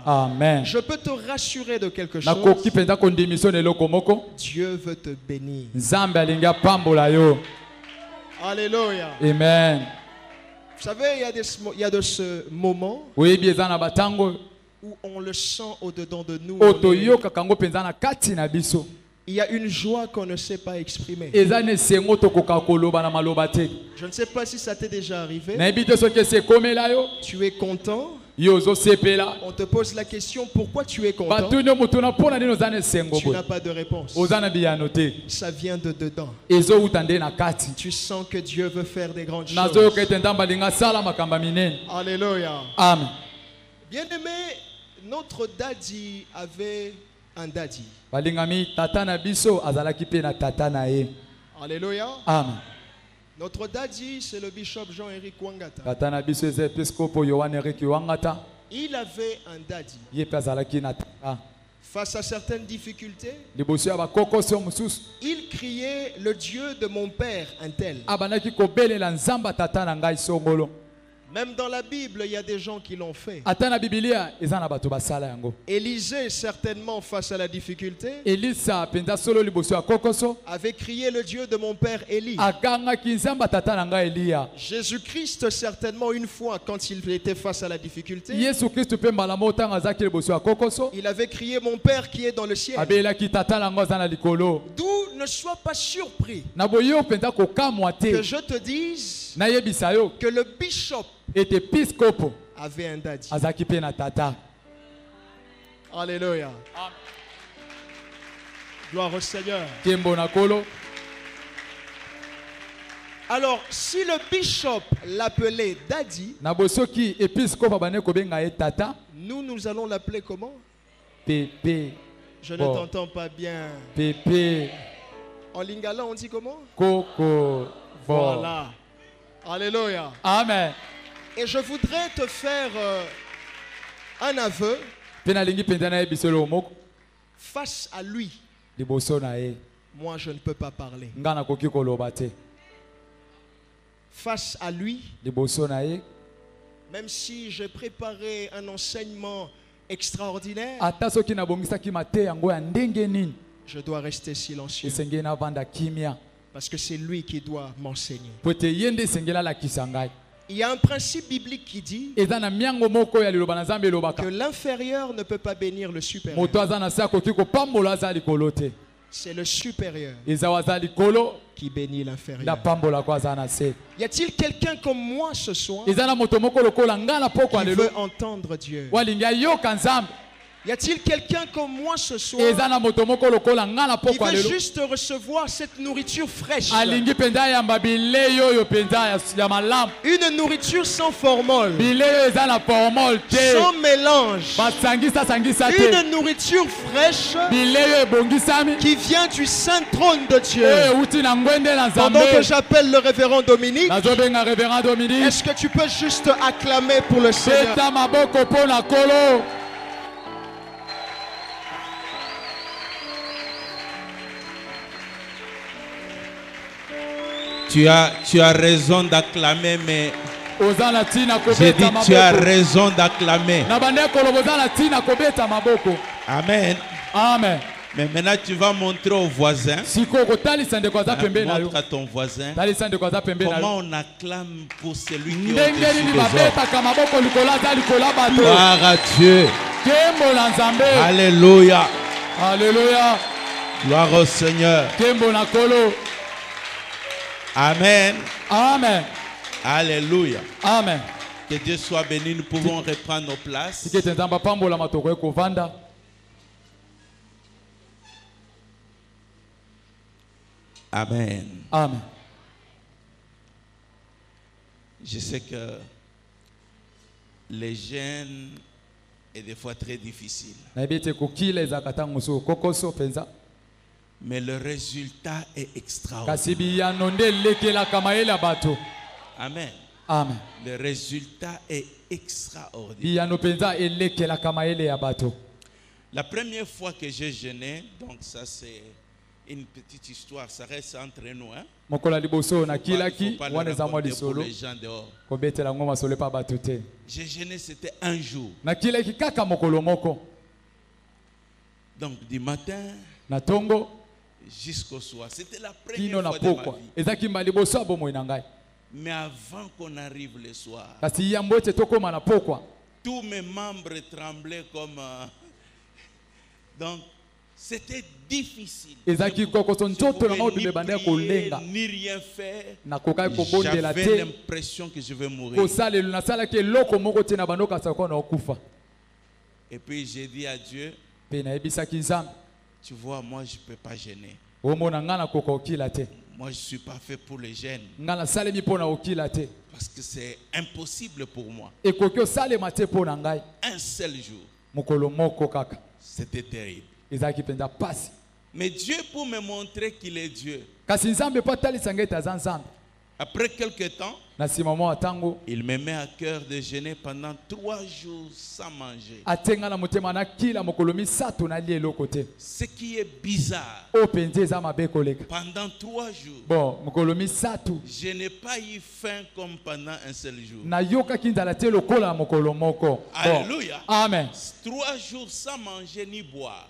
Amen. Je peux te rassurer de quelque chose. Dieu veut te bénir. Alléluia. Amen. Vous savez, il y a de ce moment où on le sent au-dedans de nous. Il y a une joie qu'on ne sait pas exprimer. Je ne sais pas si ça t'est déjà arrivé. Tu es content. On te pose la question, pourquoi tu es content? Tu n'as pas de réponse. Ça vient de dedans. Tu sens que Dieu veut faire des grandes choses. Alléluia. Amen. Bien-aimé, notre daddy avait un daddy. Alléluia. Amen. Notre daddy, c'est le bishop Jean-Éric Wangata. Il avait un daddy. Face à certaines difficultés, il criait le Dieu de mon père, un tel. Même dans la Bible, il y a des gens qui l'ont fait. Élisée, certainement face à la difficulté, avait crié le Dieu de mon père Élie. Jésus-Christ, certainement, une fois, quand il était face à la difficulté, il avait crié mon père qui est dans le ciel. D'où ne sois pas surpris que je te dise que le bishop avait un daddy. Alléluia. Gloire au Seigneur. Alors, si le bishop l'appelait daddy, nous allons l'appeler comment? Pépé. Je ne t'entends pas bien. Pépé. En lingala, on dit comment? Coco. Voilà. Alléluia. Amen. Et je voudrais te faire un aveu face à lui. Moi, je ne peux pas parler. Face à lui, même si j'ai préparé un enseignement extraordinaire, je dois rester silencieux parce que c'est lui qui doit m'enseigner. Il y a un principe biblique qui dit que l'inférieur ne peut pas bénir le supérieur. C'est le supérieur qui bénit l'inférieur. Y a-t-il quelqu'un comme moi ce soir qui veut entendre Dieu? Y a-t-il quelqu'un comme moi ce soir qui veut juste recevoir cette nourriture fraîche? Une nourriture sans formol, sans mélange. Une nourriture fraîche qui vient du saint trône de Dieu. Pendant que j'appelle le révérend Dominique, est-ce que tu peux juste acclamer pour le Seigneur? Tu as raison d'acclamer, mais j'ai dit tu as raison d'acclamer. Amen. Amen. Mais maintenant tu vas montrer aux voisins. Montre à ton voisin comment on acclame pour celui qui est au-dessus des autres. Gloire à Dieu. Alléluia. Alléluia. Gloire au Seigneur. Amen. Amen. Alléluia. Amen. Que Dieu soit béni. Nous pouvons reprendre nos places. Amen. Amen. Je sais que les jeunes est des fois très difficile. Mais le résultat est extraordinaire. Amen. Amen. Le résultat est extraordinaire. La première fois que j'ai jeûné, donc ça c'est une petite histoire, ça reste entre nous. Hein? Pour les gens dehors. J'ai gêné, c'était un jour. Donc du matin jusqu'au soir. C'était la première fois de ma vie. Mais avant qu'on arrive le soir, tous mes membres tremblaient comme... donc, c'était difficile. Je pouvais ni rien faire. J'avais l'impression que je vais mourir. Et puis j'ai dit à Dieu, tu vois, moi je ne peux pas gêner. Moi je ne suis pas fait pour les gênes. Parce que c'est impossible pour moi. Un seul jour. C'était terrible. Mais Dieu, pour me montrer qu'il est Dieu, après quelques temps, il me met à cœur de jeûner pendant 3 jours sans manger. Ce qui est bizarre, pendant 3 jours, je n'ai pas eu faim comme pendant un seul jour. Alléluia. Amen. 3 jours sans manger ni boire.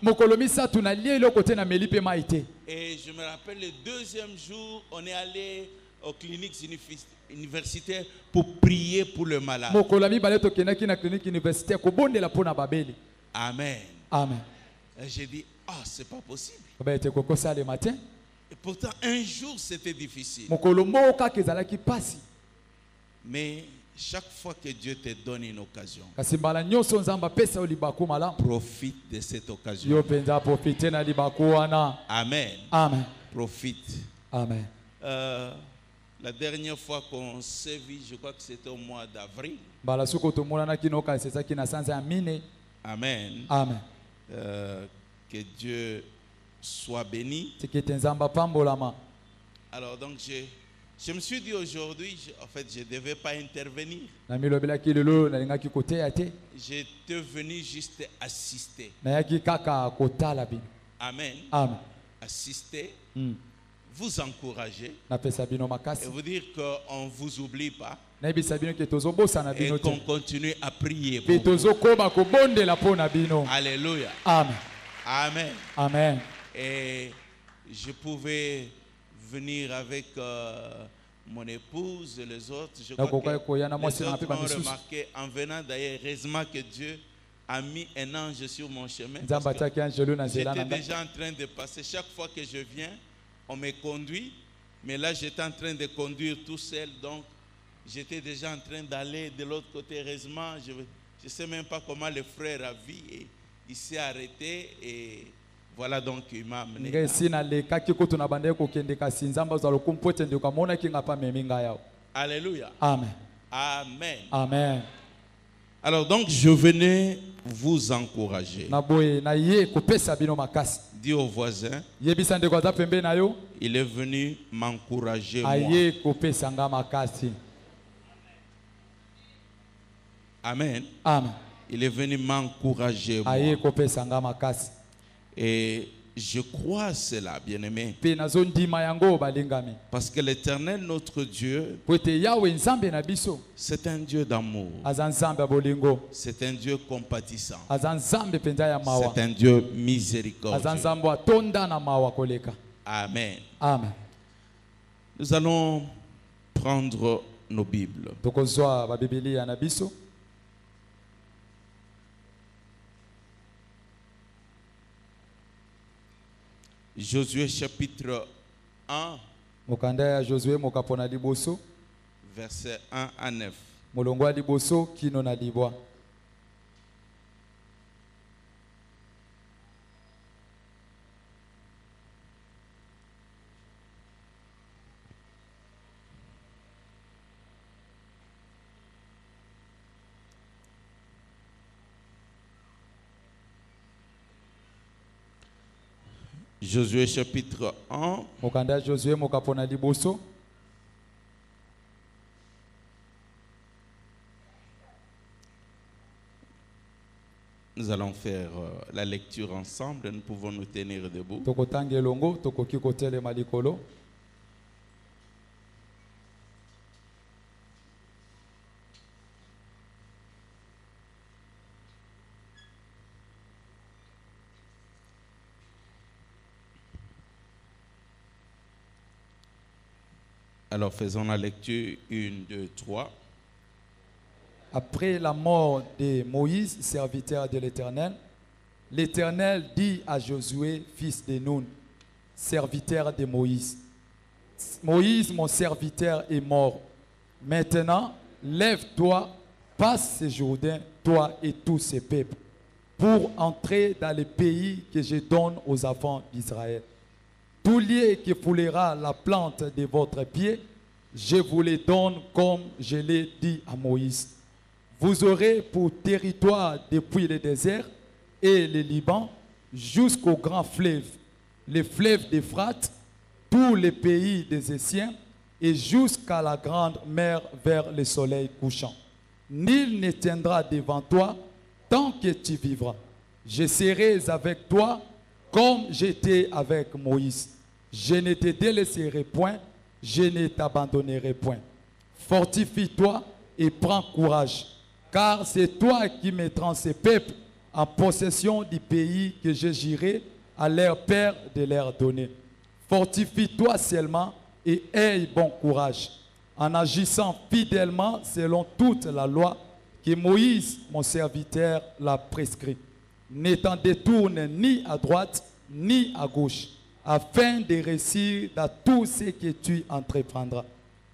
Et je me rappelle le 2e jour, on est allé aux cliniques universitaires pour prier pour le malade. Amen. Amen. J'ai dit, c'est pas possible. Et pourtant, un jour, c'était difficile. Mais chaque fois que Dieu te donne une occasion, profite de cette occasion. Amen. Amen. Profite. Amen. La dernière fois qu'on s'est vu, je crois que c'était au mois d'avril. Amen. Amen. Que Dieu soit béni. Alors donc je me suis dit aujourd'hui, en fait je ne devais pas intervenir. J'étais venu juste assister. Amen. Amen. Assister. Vous encourager et vous dire qu'on ne vous oublie pas et qu'on continue à prier pour vous. Alléluia. Amen. Amen. Amen. Et je pouvais venir avec mon épouse et les autres. Je crois que les autres ont remarqué en venant d'ailleurs, heureusement que Dieu a mis un ange sur mon chemin. J'étais déjà en train de passer. Chaque fois que je viens, on me conduit, mais là j'étais en train de conduire tout seul, donc j'étais déjà en train d'aller de l'autre côté. Heureusement, je ne sais même pas comment le frère a vu, et il s'est arrêté et voilà, donc il m'a amené. Alléluia. Amen. Amen. Amen. Alors donc je venais vous encourager. Dis au voisin, il est venu m'encourager moi. Amen. Amen. Il est venu m'encourager moi. Et je crois cela, bien-aimé. Parce que l'Éternel, notre Dieu, c'est un Dieu d'amour. C'est un Dieu compatissant. C'est un Dieu miséricordieux. Amen. Amen. Nous allons prendre nos Bibles. Josué chapitre 1, verset 1 à 9. Josué chapitre 1, Nous allons faire la lecture ensemble. Nous pouvons nous tenir debout. Alors faisons la lecture 1, 2, 3. Après la mort de Moïse, serviteur de l'Éternel, l'Éternel dit à Josué, fils de Nun, serviteur de Moïse, Moïse, mon serviteur, est mort. Maintenant, lève-toi, passe ce Jourdain, toi et tous ces peuples, pour entrer dans le pays que je donne aux enfants d'Israël. Tout lieu qui foulera la plante de votre pied, je vous les donne comme je l'ai dit à Moïse. Vous aurez pour territoire depuis le désert et le Liban jusqu'au grand fleuve, les fleuves d'Euphrate, tous les pays des Essiens et jusqu'à la grande mer vers le soleil couchant. Nul ne tiendra devant toi tant que tu vivras. Je serai avec toi comme j'étais avec Moïse. Je ne te délaisserai point, je ne t'abandonnerai point. Fortifie-toi et prends courage, car c'est toi qui mettras ces peuples en possession du pays que je jurerai à leur père de leur donner. Fortifie-toi seulement et aie bon courage, en agissant fidèlement selon toute la loi que Moïse, mon serviteur, l'a prescrit. Ne t'en détourne ni à droite ni à gauche, afin de réussir dans tout ce que tu entreprendras.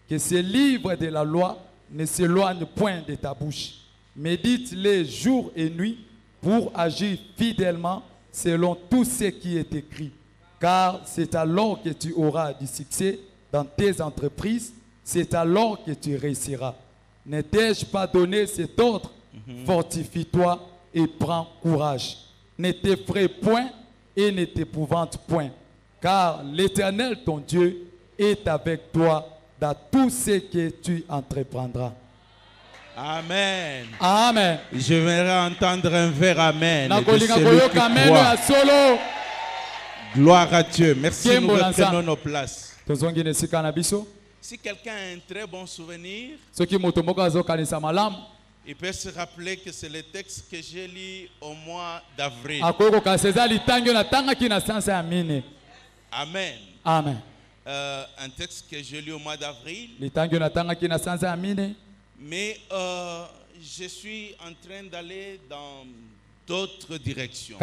Que ce livre de la loi ne s'éloigne point de ta bouche. Médite-les jour et nuit pour agir fidèlement selon tout ce qui est écrit. Car c'est alors que tu auras du succès dans tes entreprises, c'est alors que tu réussiras. Ne t'ai-je pas donné cet ordre? Fortifie-toi et prends courage. Ne t'effraie point et ne t'épouvante point. Car l'Éternel, ton Dieu, est avec toi dans tout ce que tu entreprendras. Amen. Amen. Je vais entendre un vrai amen de celui qui croit. Gloire à Dieu. Merci, nous reprenons nos places. Si quelqu'un a un très bon souvenir, il peut se rappeler que c'est le texte que j'ai lu au mois d'avril. Amen. Amen. Un texte que j'ai lu au mois d'avril. Mais je suis en train d'aller dans d'autres directions.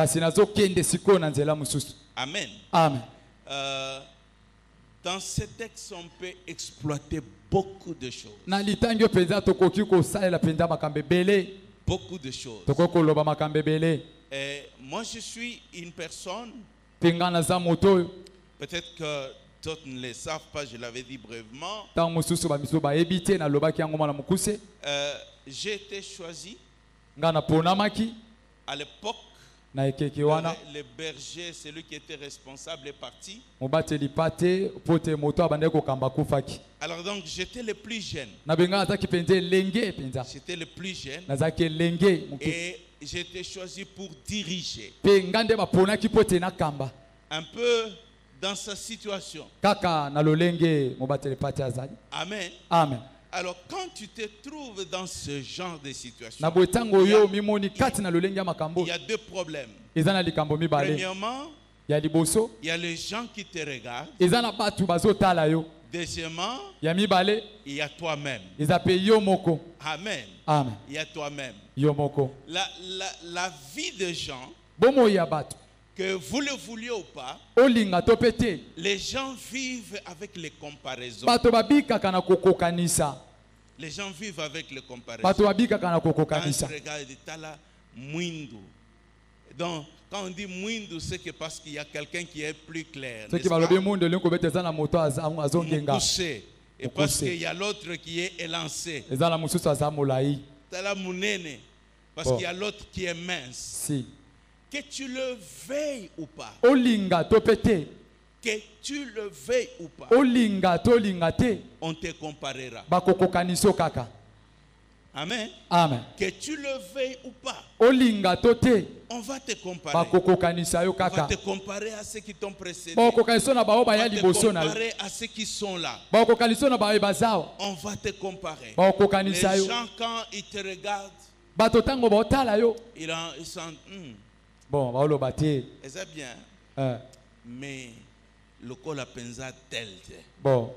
Amen. Amen. Dans ce texte, on peut exploiter beaucoup de choses. Beaucoup de choses. Et moi, je suis une personne. Peut-être que d'autres ne le savent pas, je l'avais dit brièvement. J'ai été choisi à l'époque. Le berger, celui qui était responsable, est parti. Alors donc j'étais le plus jeune. J'étais le plus jeune. Et j'ai été choisi pour diriger. Un peu dans sa situation. Amen. Amen. Alors quand tu te trouves dans ce genre de situation, il y a deux problèmes. Premièrement, il y a les gens qui te regardent. Deuxièmement, il y a toi-même. Amen. Amen. Il y a toi-même. La vie des gens, que vous le vouliez ou pas, les gens vivent avec les comparaisons. Les gens vivent avec les comparaisons. Quand tu regardes Tala Mwindu. Donc, quand on dit Mwindu, c'est que parce qu'il y a quelqu'un qui est plus clair. Moussé. Et parce qu'il y a l'autre qui est élancé. Tala Mounene. Parce qu'il y a l'autre qui est mince. Que tu le veuilles ou pas. Que tu le veuilles ou pas. On te comparera. Amen. Amen. Que tu le veuilles ou pas. Olinga tote. On va te comparer. On va te comparer à ceux qui t'ont précédé. On va te comparer à ceux qui sont là. On va te comparer. Les gens, quand ils te regardent, ils sentent, bon, et c'est bien. Mais le col a pensé tel. Bon.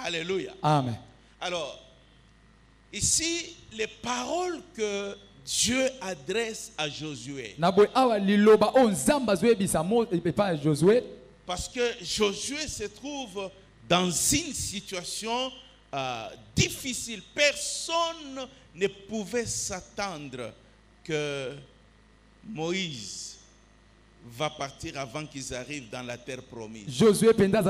Alléluia. Amen. Alors, ici, les paroles que Dieu adresse à Josué. Parce que Josué se trouve dans une situation difficile. Personne ne pouvait s'attendre que Moïse va partir avant qu'ils arrivent dans la terre promise. Josué personne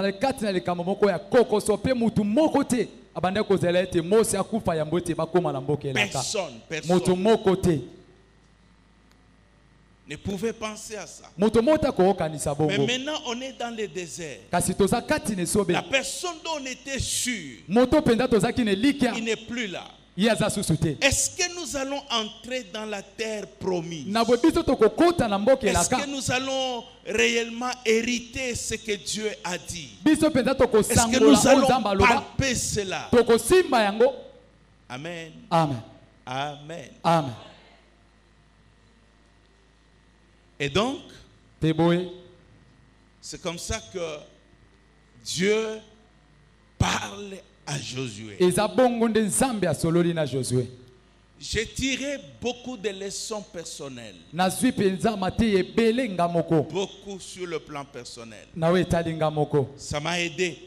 ne pouvait penser à ça. Mais maintenant on est dans le désert. La personne dont on était sûr, il n'est plus là. Est-ce que nous allons entrer dans la terre promise? Est-ce que nous allons réellement hériter ce que Dieu a dit? Est-ce que nous allons palper cela? Amen. Amen. Amen. Amen. Et donc, c'est comme ça que Dieu parle à Josué. J'ai tiré beaucoup de leçons personnelles. Beaucoup sur le plan personnel. Ça m'a aidé.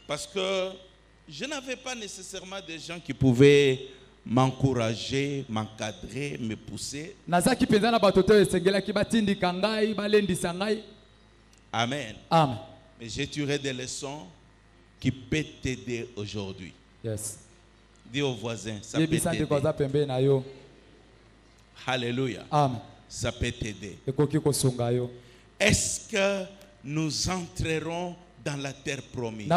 Parce que je n'avais pas nécessairement des gens qui pouvaient m'encourager, m'encadrer, me pousser. Amen. Amen. Mais j'ai tiré des leçons qui peuvent t'aider aujourd'hui. Yes. Dis aux voisins, ça peut t'aider. Alléluia. Amen. Ça peut t'aider. Est-ce que nous entrerons dans la terre promise?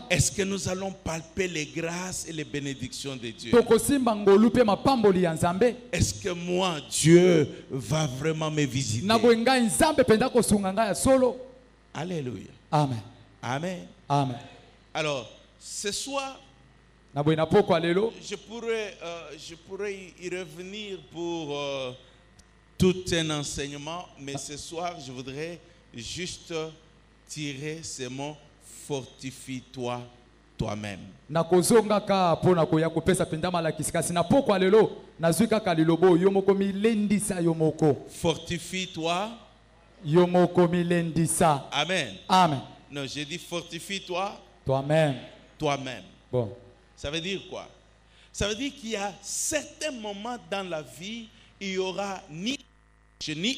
Est-ce que nous allons palper les grâces et les bénédictions de Dieu? Est-ce que moi, Dieu va vraiment me visiter? Alléluia. Amen. Amen. Amen. Alors, ce soir, je pourrais y revenir pour tout un enseignement, mais ce soir, je voudrais juste tirer ces mots: fortifie-toi toi-même. Fortifie-toi. Amen. Amen. Non, j'ai dit fortifie-toi toi-même. Toi-même. Bon. Ça veut dire quoi? Ça veut dire qu'il y a certains moments dans la vie, il n'y aura ni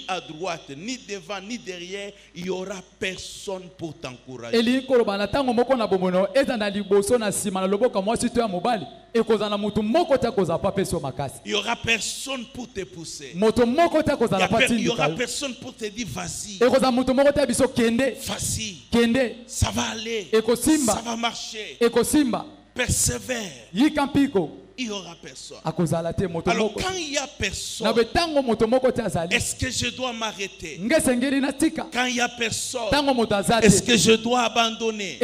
à droite, ni devant, ni derrière, il n'y aura personne pour t'encourager. Il n'y aura personne pour te pousser. Il n'y aura personne pour te dire vas-y. Vas-y. Ça va aller. Ça va marcher. Persévère. Il n'y aura personne. Alors quand il n'y a personne, est-ce que je dois m'arrêter? Quand il n'y a personne, est-ce que je dois abandonner?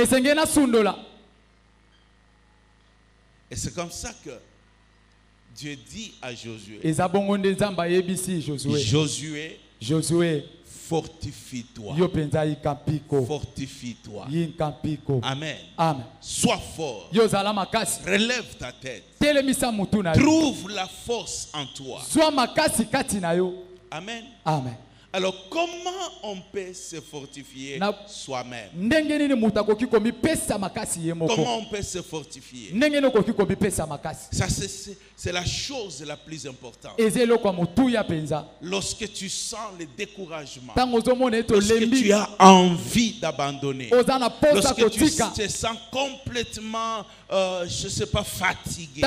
Et c'est comme ça que Dieu dit à Josué: Josué, fortifie-toi. Fortifie-toi. Amen. Amen. Sois fort. Relève ta tête. Trouve la force en toi. Amen. Amen. Alors comment on peut se fortifier soi-même? Comment on peut se fortifier? Ça, c'est la chose la plus importante. Lorsque tu sens le découragement, lorsque tu as envie d'abandonner, lorsque tu te sens complètement, je ne sais pas, fatigué,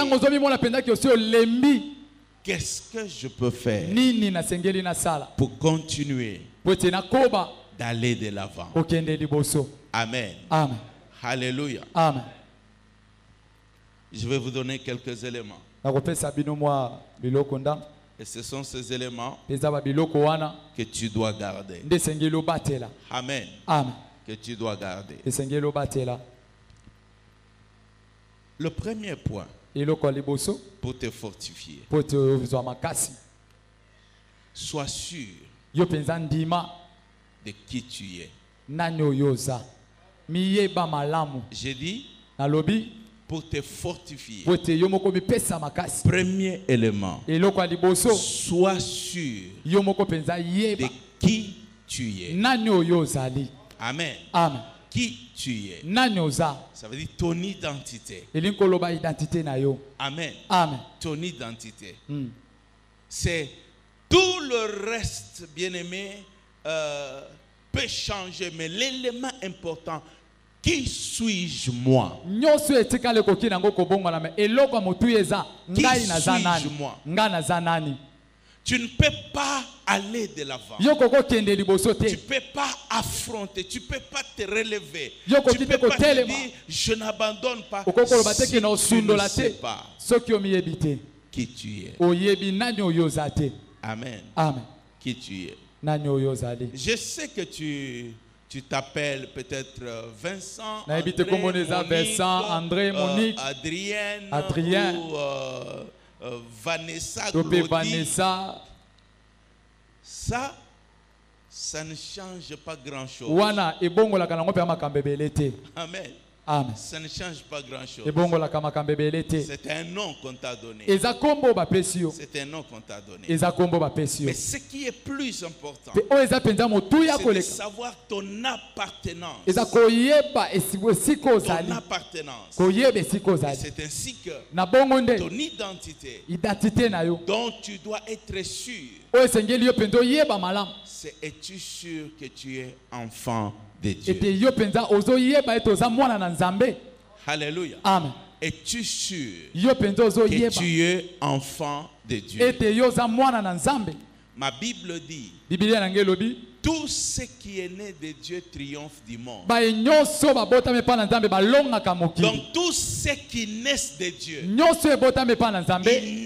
qu'est-ce que je peux faire pour continuer d'aller de l'avant? Amen. Amen. Amen. Alléluia. Amen. Je vais vous donner quelques éléments. Et ce sont ces éléments que tu dois garder. Amen. Amen. Que tu dois garder. Le premier point pour te fortifier. Sois sûr de qui tu es. J'ai dit pour te fortifier. Premier élément. Sois sûr de qui tu es. Amen. Amen. Qui tu es. Ça veut dire ton identité. Amen. Amen. Ton identité. C'est tout le reste, bien-aimé, peut changer, mais l'élément important, qui suis-je moi? Qui suis-je moi? Tu ne peux pas aller de l'avant. Tu ne peux pas affronter. Tu ne peux pas te relever. Tu ne peux pas te dire, je n'abandonne pas. Si tu ne sais pas qui tu es. Amen. Amen. Qui tu es. Je sais que tu t'appelles peut-être Vincent, André, Monique, Adrien, ou Vanessa, Vanessa. Ça ne change pas grand-chose. Amen. Amen. Ça ne change pas grand-chose. C'est un nom qu'on t'a donné. C'est un nom qu'on t'a donné. Mais ce qui est plus important, c'est de savoir ton appartenance. Ton appartenance. Et c'est ainsi que ton identité dont tu dois être sûr. C'est es-tu sûr que tu es enfant de Dieu? Alléluia. Amen. Es-tu sûr que tu es enfant de Dieu? Ma Bible dit, tout ce qui est né de Dieu triomphe du monde. Donc tous ceux qui naissent de Dieu, ils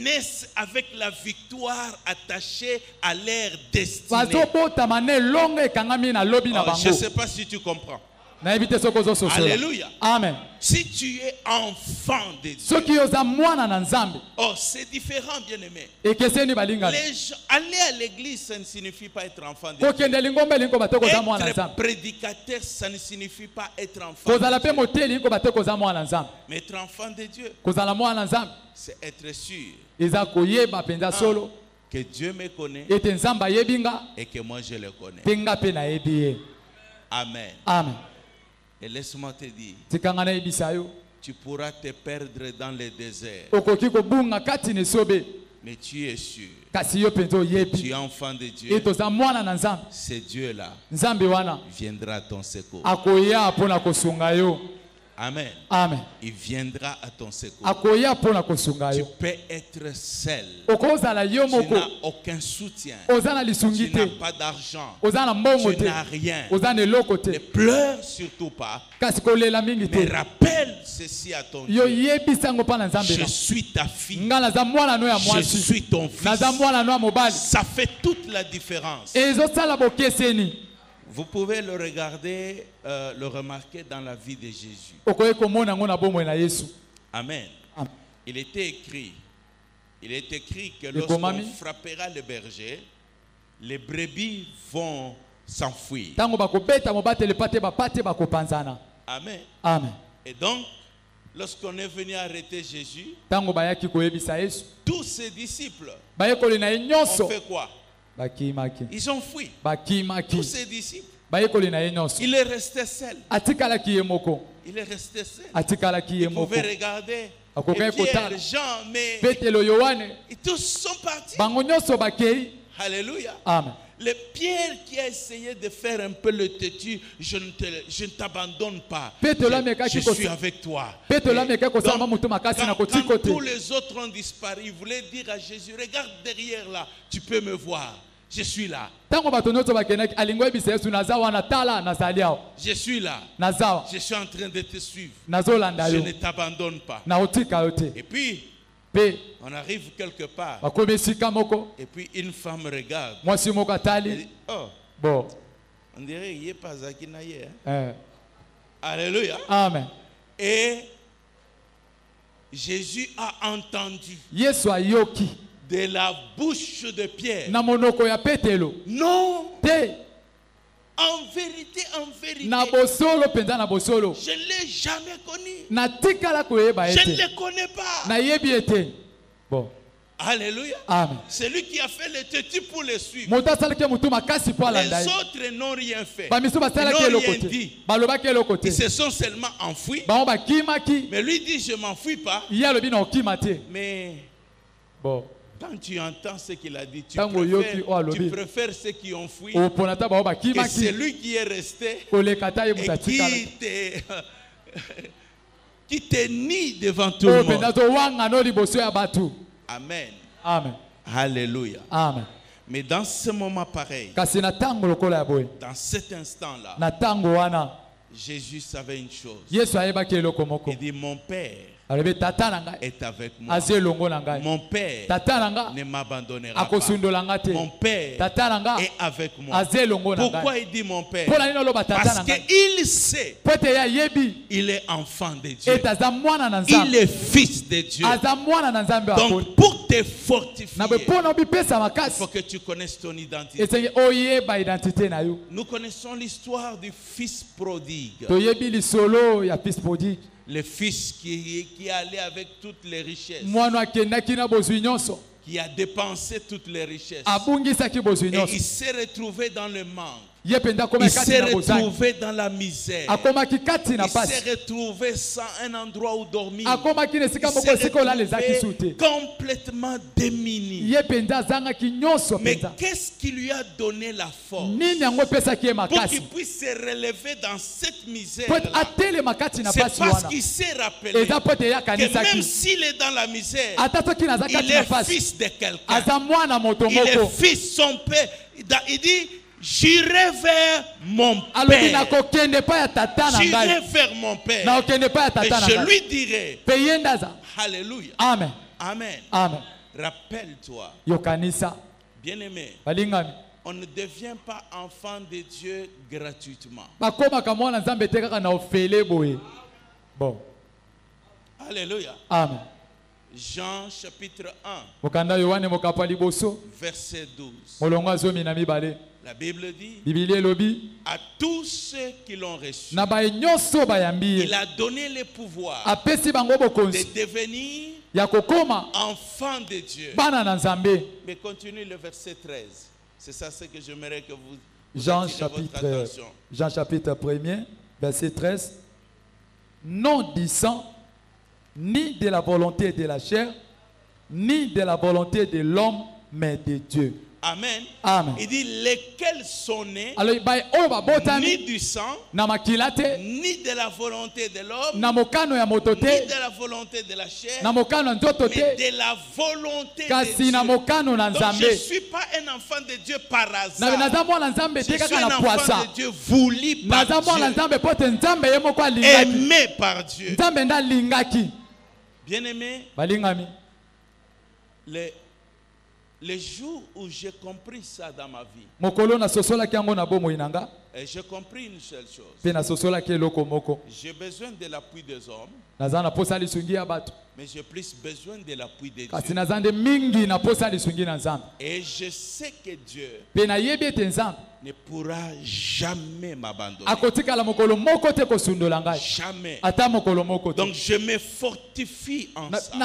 naissent avec la victoire attachée à leur destinée. Je ne sais pas si tu comprends. Alléluia. Amen. Si tu es enfant de Dieu, oh, c'est différent, bien-aimé. Aller à l'église, ça ne signifie pas être enfant de Dieu. Être prédicateur, ça ne signifie pas être enfant de Dieu. Mais être enfant de Dieu, c'est être sûr que Dieu me connaît et que moi je le connais. Amen. Amen. Et laisse-moi te dire, tu pourras te perdre dans le désert, mais tu es sûr, tu es enfant de Dieu, ce Dieu-là viendra à ton secours. Amen. Amen. Il viendra à ton secours. Tu peux être seul. Tu n'as aucun soutien. Tu n'as pas d'argent. Tu n'as rien. Ne pleure surtout pas. Mais rappelle ceci à ton Dieu. Je suis ta fille. Je suis ton fils. Ça fait toute la différence. Vous pouvez le regarder, le remarquer dans la vie de Jésus. Amen. Il était écrit que lorsqu'on frappera le berger, les brebis vont s'enfuir. Amen. Amen. Et donc, lorsqu'on est venu arrêter Jésus, tous ses disciples ont fait quoi? Ils ont fui. Tous ses disciples. Il est resté seul. Il est resté seul. Il pouvait regarder Pierre, Jean, mais ils tous sont partis. Alléluia. Amen. Le Pierre qui a essayé de faire un peu le têtu, je ne t'abandonne pas. Je suis avec toi. Quand tous les autres ont disparu, il voulait dire à Jésus, regarde derrière là, tu peux me voir. Je suis là. Je suis là. Je suis en train de te suivre. Je ne t'abandonne pas. Et puis, on arrive quelque part. Et puis une femme regarde. Elle dit, oh, bon. On dirait qu'il n'est pas Zakinaye. Alléluia. Amen. Et Jésus a entendu de la bouche de Pierre. Non. En vérité, je ne l'ai jamais connu. Je ne le connais pas. Bon. Alléluia. Amen. C'est lui qui a fait le têtu pour le suivre. Les autres n'ont rien fait. Ils n'ont rien dit. Ils se sont seulement enfuis. Mais lui dit, je ne m'enfuis pas. Mais bon. Quand tu entends ce qu'il a dit, tu préfères ceux qui ont fui que celui qui est resté et qui te nie devant tout le monde. Amen. Amen. Alléluia. Amen. Mais dans ce moment pareil, dans cet instant-là, Jésus savait une chose. Il dit, mon Père est avec moi. Mon Père ne m'abandonnera pas. Mon Père est avec moi. Pourquoi il dit mon Père? Parce qu'il sait il est enfant de Dieu. Il est fils de Dieu. Donc pour te fortifier, il faut que tu connaisses ton identité. Nous connaissons l'histoire du fils prodigue. Le fils qui est allé avec toutes les richesses, qui a dépensé toutes les richesses, et il s'est retrouvé dans le manque. Il s'est retrouvé dans la misère. Il s'est retrouvé sans un endroit où dormir. Il s'est retrouvé complètement démuni. Mais qu'est-ce qui lui a donné la force pour qu'il puisse se relever dans cette misère? C'est parce qu'il s'est rappelé que même s'il est dans la misère, il est fils de quelqu'un. Il est fils, son père. Il dit, j'irai vers mon Père. J'irai vers mon Père. Et je lui dirai. Alléluia. Amen. Amen. Amen. Rappelle-toi. Bien-aimé. On ne devient pas enfant de Dieu gratuitement. Bon. Alléluia. Amen. Jean chapitre 1. Verset 12. La Bible dit, à tous ceux qui l'ont reçu, il a donné le pouvoir de devenir enfants de Dieu. Mais continue le verset 13. C'est ça ce que j'aimerais que vous Jean chapitre 1er, verset 13. Non du sang, ni de la volonté de la chair, ni de la volonté de l'homme, mais de Dieu. Amen. Amen. Il dit lesquels sont nés ni du sang, ni de la volonté de l'homme, ni de la volonté de la chair, mais de la volonté de Dieu. Donc je ne suis pas un enfant de Dieu par hasard. Je suis un enfant de Dieu voulu par Dieu, aimé par Dieu. Bien-aimé, le jour où j'ai compris ça dans ma vie, et j'ai compris une seule chose. J'ai besoin de l'appui des hommes, mais j'ai plus besoin de l'appui de Dieu. Et je sais que Dieu ne pourra jamais m'abandonner. Jamais. Donc je me fortifie en ça. Je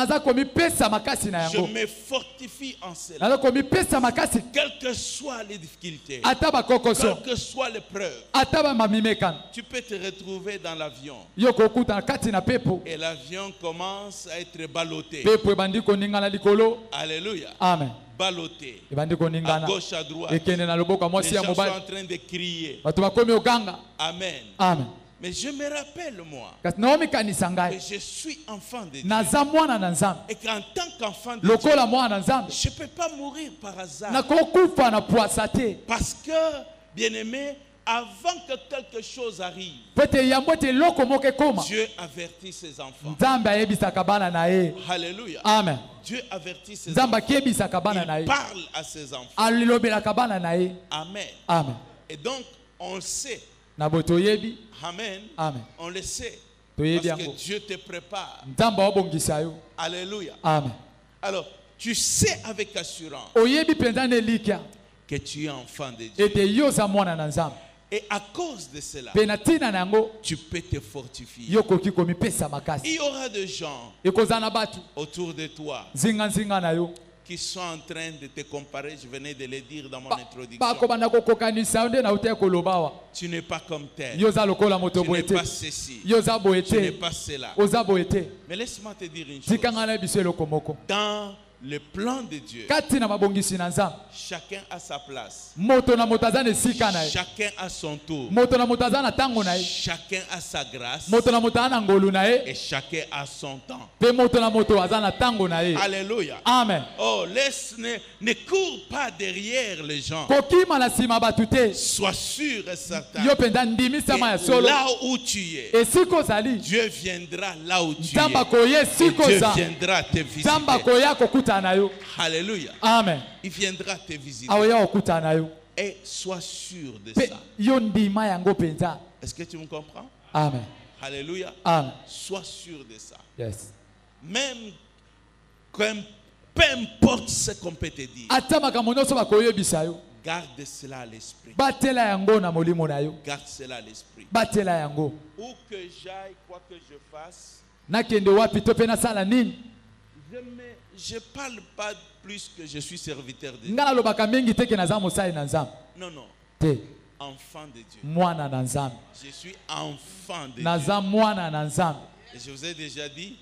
me fortifie en cela. Quelles que soient les difficultés, quelles que soient les preuves, tu peux te retrouver dans l'avion et l'avion commence à être ballotté. Alléluia. Amen. Ballotté à gauche, à droite. Les gens sont en train de crier. Amen. Amen. Mais je me rappelle, moi, que je suis enfant de Dieu. Et qu'en tant qu'enfant de Dieu, je ne peux pas mourir par hasard. Parce que, bien-aimé, avant que quelque chose arrive, Dieu avertit ses enfants. Alléluia. Amen. Dieu avertit ses enfants. Il parle à ses enfants. Amen. Amen. Et donc, on le sait. Amen. Amen. On le sait. Parce que Dieu te prépare. Alléluia. Amen. Alors, tu sais avec assurance que tu es enfant de Dieu. Et à cause de cela, tu peux te fortifier. Il y aura des gens autour de toi qui sont en train de te comparer. Je venais de le dire dans mon introduction. Tu n'es pas comme tel. Tu n'es pas ceci. Tu n'es pas cela. Mais laisse-moi te dire une chose. Dans le plan de Dieu, chacun a sa place. Chacun a son tour. Chacun a sa grâce. Et chacun a son temps. Alléluia. Amen. Oh, ne cours pas derrière les gens. Sois sûr et certain que là où tu es, Dieu viendra là où tu es. Et Dieu viendra te visiter. Alléluia. Amen. Il viendra te visiter. Et sois sûr de ça. Est-ce que tu me comprends? Amen. Alléluia. Amen. Sois sûr de ça. Yes. Même comme peu importe ce qu'on peut te dire, garde cela à l'esprit. Garde cela à l'esprit. Où que j'aille, quoi que je fasse, je ne parle pas plus que je suis serviteur de Dieu. Non, non. Enfant de Dieu. Je suis enfant de Dieu. Et je vous ai déjà dit,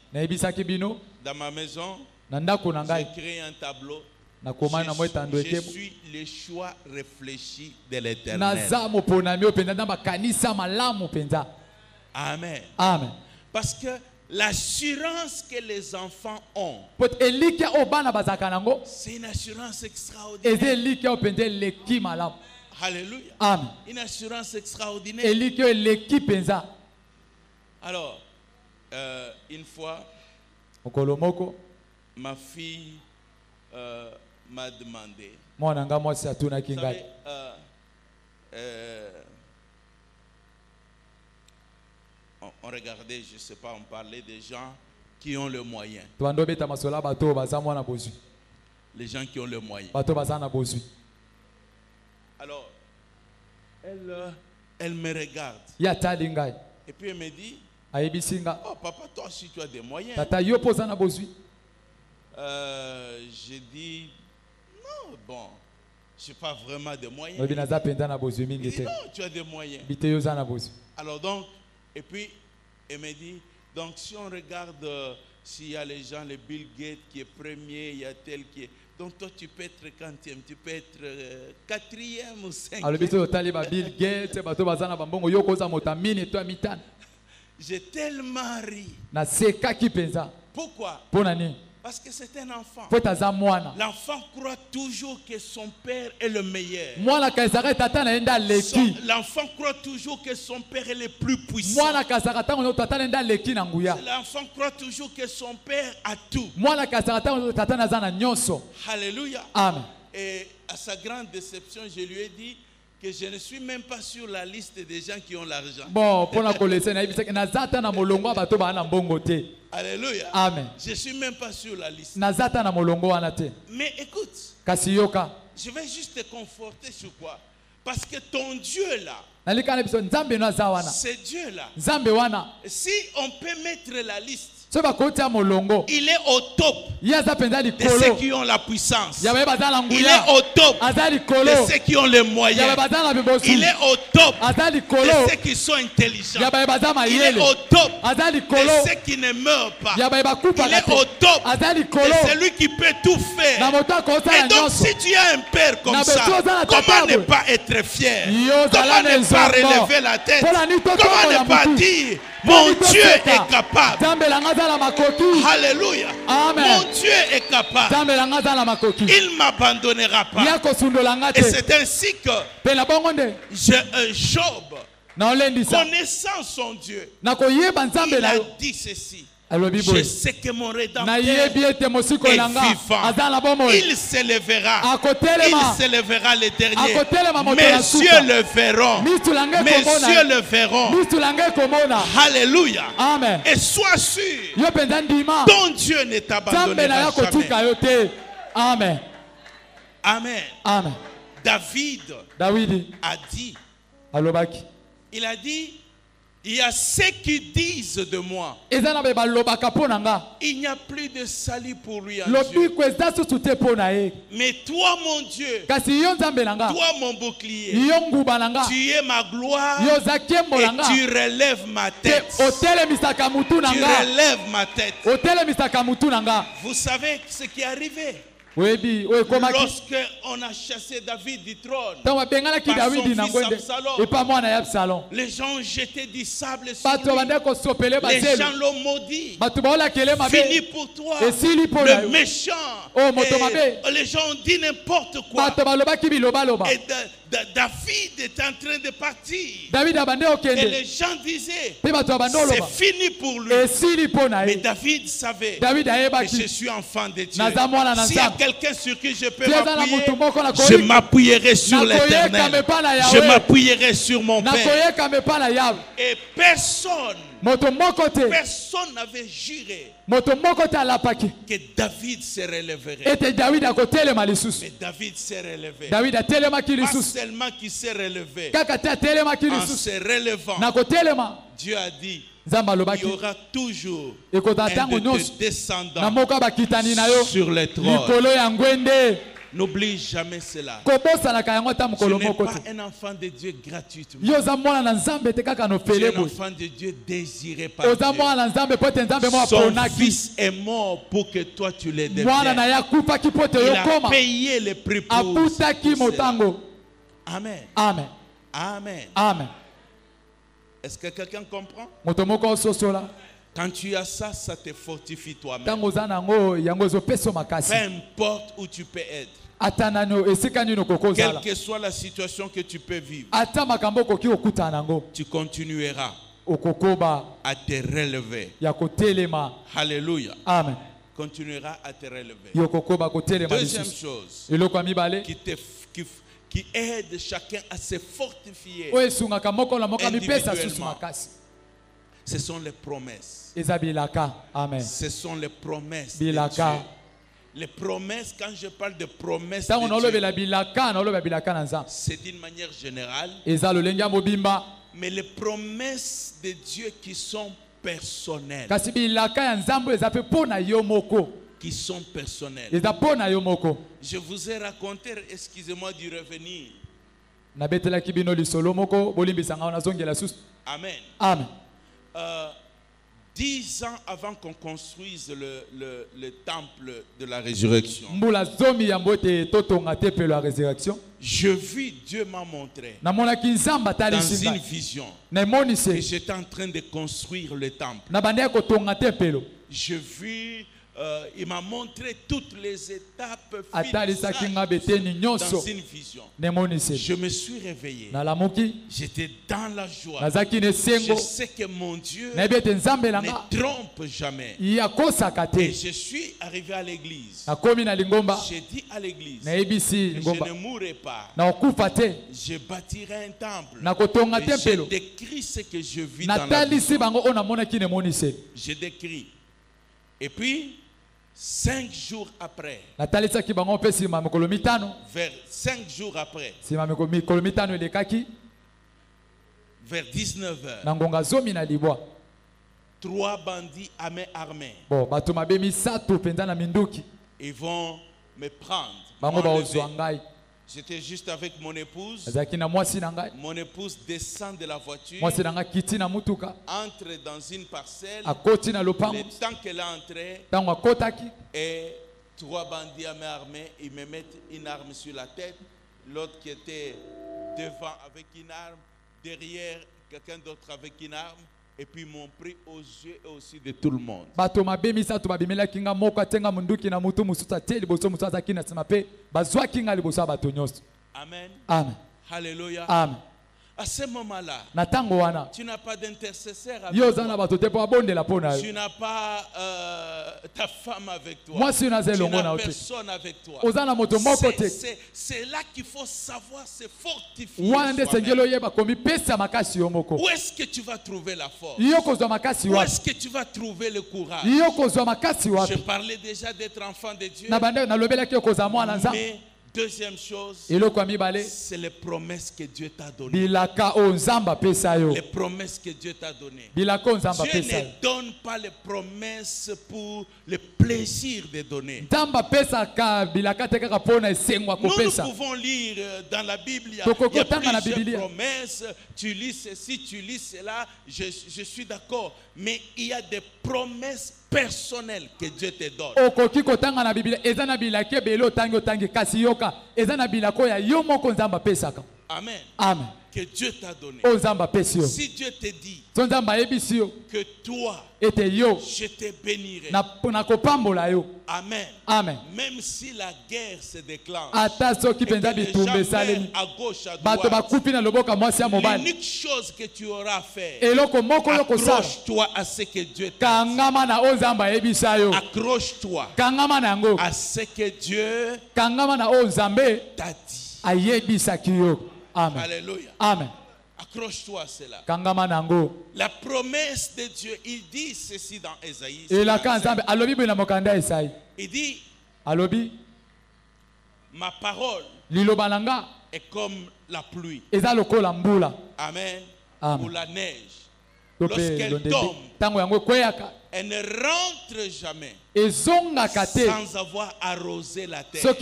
dans ma maison, j'ai créé un tableau. Je suis le choix réfléchi de l'Éternel. Amen. Amen. Parce que l'assurance que les enfants ont, c'est une assurance extraordinaire. Alléluia. Amen. Une assurance extraordinaire. Alors, une fois, ma fille m'a demandé, vous savez, on regardait, je ne sais pas, on parlait des gens qui ont le moyen. Les gens qui ont le moyen. Alors, elle me regarde. Et puis elle me dit, oh papa, toi aussi tu as des moyens. J'ai dit, non, bon, je n'ai pas vraiment de moyens. Il dit, non, tu as des moyens. Alors donc, et puis elle me dit, donc si on regarde s'il y a les gens, le Bill Gates qui est premier, il y a tel qui est... Donc toi tu peux être 40e, tu peux être 4e ou 5e. J'ai tellement ri. Pourquoi? Parce que c'est un enfant. L'enfant croit toujours que son père est le meilleur. L'enfant croit toujours que son père est le plus puissant. L'enfant croit toujours que son père a tout. Alléluia. Amen. Et à sa grande déception, je lui ai dit que je ne suis même pas sur la liste des gens qui ont l'argent. Alléluia. Amen. Je ne suis même pas sur la liste. Mais écoute, je vais juste te conforter sur quoi? Parce que ton Dieu là, ce Dieu là, si on peut mettre la liste, Il est au top de ceux qui ont la puissance. Il est au top de ceux qui ont les moyens. Il est au top de ceux qui sont intelligents. Il est au top de ceux qui ne meurent pas. Il est au top de celui qui peut tout faire. Et donc si tu as un père comme ça, comment ne pas être fier? Comment ne pas relever la tête? Comment ne pas dire mon Dieu est capable? Alléluia. Mon Dieu est capable. Il ne m'abandonnera pas. Et c'est ainsi que Job, connaissant son Dieu, il a dit ceci. Je sais que mon Rédempteur est vivant. Il s'élèvera. Il s'élèvera le dernier. Mes yeux le verront. Mes yeux le verront. Alléluia. Amen. Et sois sûr, ton Dieu ne t'abandonnera jamais. Amen. Amen. Amen. David a dit, il a dit, il y a ceux qui disent de moi, il n'y a plus de salut pour lui en Dieu. Mais toi, mon Dieu, toi, mon bouclier, tu es ma gloire et tu relèves ma tête. Tu relèves ma tête. Vous savez ce qui est arrivé? Lorsque on a chassé David du trône par son fils Absalom, les gens ont jeté du sable sur lui. Les gens l'ont maudit. Fini pour toi, le méchant. Et les gens ont dit n'importe quoi. Et David est en train de partir. Et les gens disaient c'est fini pour lui. Mais David savait que je suis enfant de Dieu. S'il y a quelqu'un sur qui je peux m'appuyer, je m'appuierai sur l'Éternel. Je m'appuierai sur mon Père. Et personne n'avait juré que David se relèverait. Mais David s'est relevé. Pas seulement qu'il s'est relevé. En se relevant, Dieu a dit, il y aura toujours un de tes descendants sur le trône. N'oublie jamais cela. Tu n'es pas un enfant de Dieu gratuitement. Tu es un enfant de Dieu désiré par Dieu. Son fils est mort pour que toi tu le deviennes. Il a payé le prix pour cela. Amen. Amen. Amen. Amen. Est-ce que quelqu'un comprend? Quand tu as ça, ça te fortifie toi-même. Peu importe où tu peux être. Quelle que soit la situation que tu peux vivre, tu continueras à te relever. Alléluia. Amen. Continueras à te relever. Deuxième chose qui aide chacun à se fortifier individuellement, ce sont les promesses. Amen. Ce sont les promesses de Dieu. Les promesses, quand je parle de promesses de Dieu, c'est d'une manière générale. Mais les promesses de Dieu qui sont personnelles. Qui sont personnelles. Je vous ai raconté, excusez-moi d'y revenir. Amen. Amen. 10 ans avant qu'on construise le temple de la résurrection, je vis, Dieu m'a montré dans une vision que j'étais en train de construire le temple. Je vis, il m'a montré toutes les étapes dans une vision. Je me suis réveillé. J'étais dans la joie. Je sais que mon Dieu ne trompe jamais. Et je suis arrivé à l'église. J'ai dit à l'église que je ne mourrai pas. Je bâtirai un temple. Et j'ai décrit ce que je vis dans la vision. J'ai décrit. Et puis 5 jours après, vers 5 jours après, vers 19h, 3 bandits à main armée. Ils vont me prendre. J'étais juste avec mon épouse. Mon épouse descend de la voiture, entre dans une parcelle. Le temps qu'elle est entrée, et 3 bandits à main armée, ils me mettent une arme sur la tête. L'autre qui était devant avec une arme, derrière quelqu'un d'autre avec une arme. Et puis m'ont pris aux yeux et aussi de tout le monde. Amen. Amen. Alléluia. Amen. À ce moment-là, tu n'as pas d'intercesseur avec toi. Tu n'as pas ta femme avec toi. Tu n'as personne avec toi. C'est là qu'il faut savoir se fortifier. Où est-ce que tu vas trouver la force? Où est-ce que tu vas trouver le courage? Je parlais déjà d'être enfant de Dieu. Mais deuxième chose, c'est les promesses que Dieu t'a données. Les promesses que Dieu t'a données. Dieu ne donne pas les promesses pour le plaisir de donner. Nous pouvons lire dans la Bible, il y a plusieurs promesses. Tu lis ceci, tu lis cela. Je suis d'accord. Mais il y a des promesses personnelles que Dieu te donne. Amen. Amen. Que Dieu t'a donné. Si Dieu te dit que toi, je te bénirai. Amen. Amen. Même si la guerre se déclare, à gauche, à droite, l'unique chose que tu auras à faire, accroche-toi à ce que Dieu t'a dit. Accroche-toi à ce que Dieu t'a dit. Amen. Alléluia. Amen. Accroche-toi à cela. La promesse de Dieu, il dit ceci dans Ésaïe. Il dit, ma parole est comme la pluie. Amen. Ou la neige. Lorsqu'elle tombe, elle ne rentre jamais sans avoir arrosé la terre.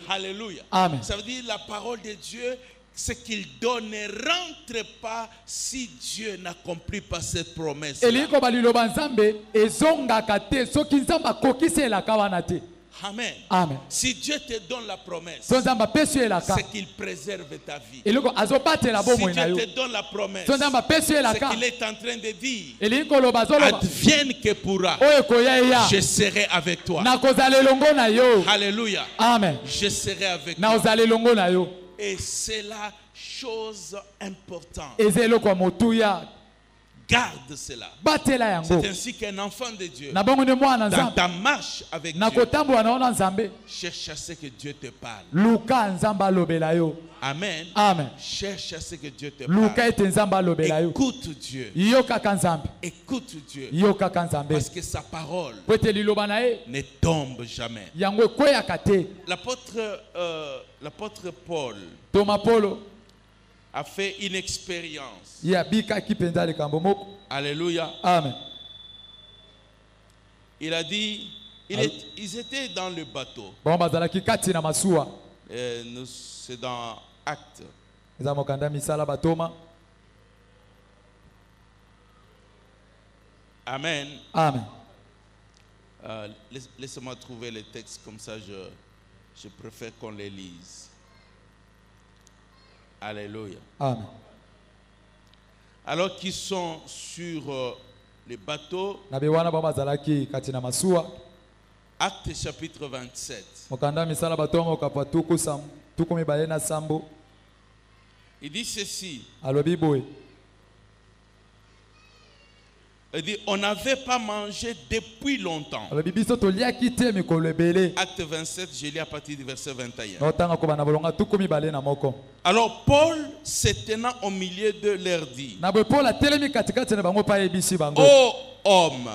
Alléluia. Amen. Ça veut dire la parole de Dieu, ce qu'il donne ne rentre pas si Dieu n'accomplit pas cette promesse. Amen. Amen. Si Dieu te donne la promesse, c'est qu'il préserve ta vie. Si Dieu te donne la promesse, c'est qu'il est en train de dire, advienne que pourra, je serai avec toi. Alléluia. Amen. Je serai avec toi. Et c'est la chose importante. Garde cela. C'est ainsi qu'un enfant de Dieu, dans ta marche avec Dieu, cherche à ce que Dieu te parle. Amen. Amen. Cherche à ce que Dieu te parle. Écoute Dieu. Écoute Dieu. Parce que sa parole ne tombe jamais. L'apôtre Paul a fait une expérience. Alléluia. Amen. Il a dit, ils étaient dans le bateau. C'est dans Actes. Amen. Amen. Laissez-moi trouver les textes comme ça, je préfère qu'on les lise. Alléluia. Amen. Alors qu'ils sont sur les bateaux, Actes chapitre 27. Il dit ceci. Il dit, on n'avait pas mangé depuis longtemps. Acte 27, je lis à partir du verset 21. Alors Paul, se tenant au milieu de leur dit, ô homme,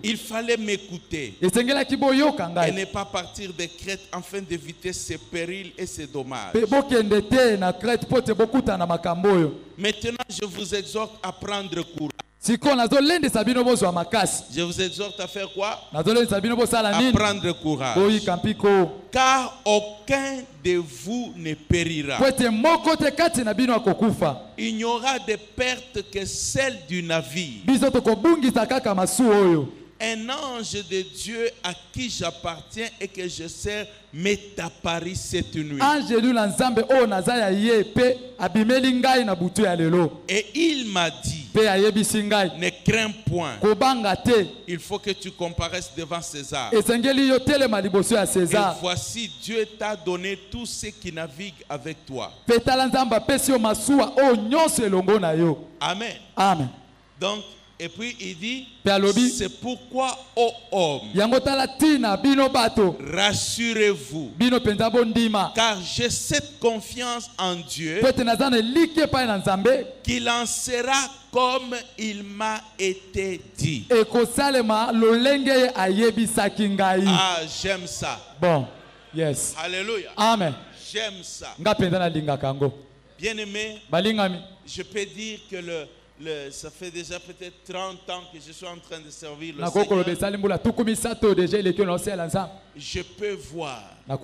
il fallait m'écouter et ne pas partir de Crète afin d'éviter ces périls et ces dommages. Maintenant, je vous exhorte à prendre courage Je vous exhorte à faire quoi? À prendre courage. Car aucun de vous ne périra. Il n'y aura de perte que celle du navire. Un ange de Dieu à qui j'appartiens et que je sers m'est apparu cette nuit. Et il m'a dit, ne crains point. Il faut que tu comparaisses devant César. Et voici, Dieu t'a donné tous ceux qui naviguent avec toi. Amen. Amen. Donc, et puis il dit, c'est pourquoi, ô homme, rassurez-vous, car j'ai cette confiance en Dieu qu'il en sera comme il m'a été dit. Ah, j'aime ça. Bon, yes. Alléluia. Amen. J'aime ça. Bien-aimé, je peux dire que ça fait déjà peut-être 30 ans que je suis en train de servir le Seigneur. Je peux voir, en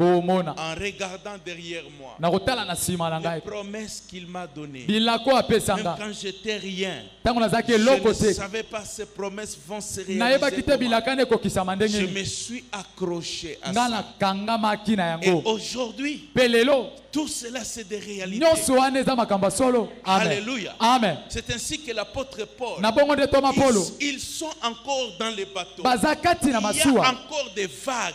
regardant derrière moi, les promesses qu'il m'a données. Même quand j'étais rien, je ne savais pas ces promesses vont se réaliser. Je me suis accroché à ça. Et aujourd'hui, tout cela c'est des réalités. Alléluia. Amen. C'est ainsi que l'apôtre Paul, ils sont encore dans les bateaux. Il y a encore des vagues.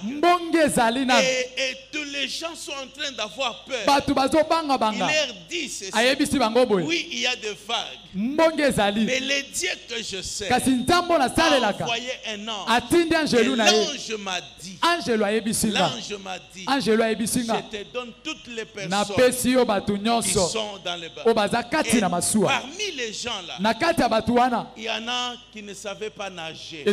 Et tous les gens sont en train d'avoir peur. Il leur dit ceci. Oui, il y a des vagues. Mais le Dieu que je sais a envoyé un ange. Et l'ange m'a dit, je te donne toutes les personnes qui sont dans les bateaux. Et parmi les gens là, il y en a qui ne savaient pas nager.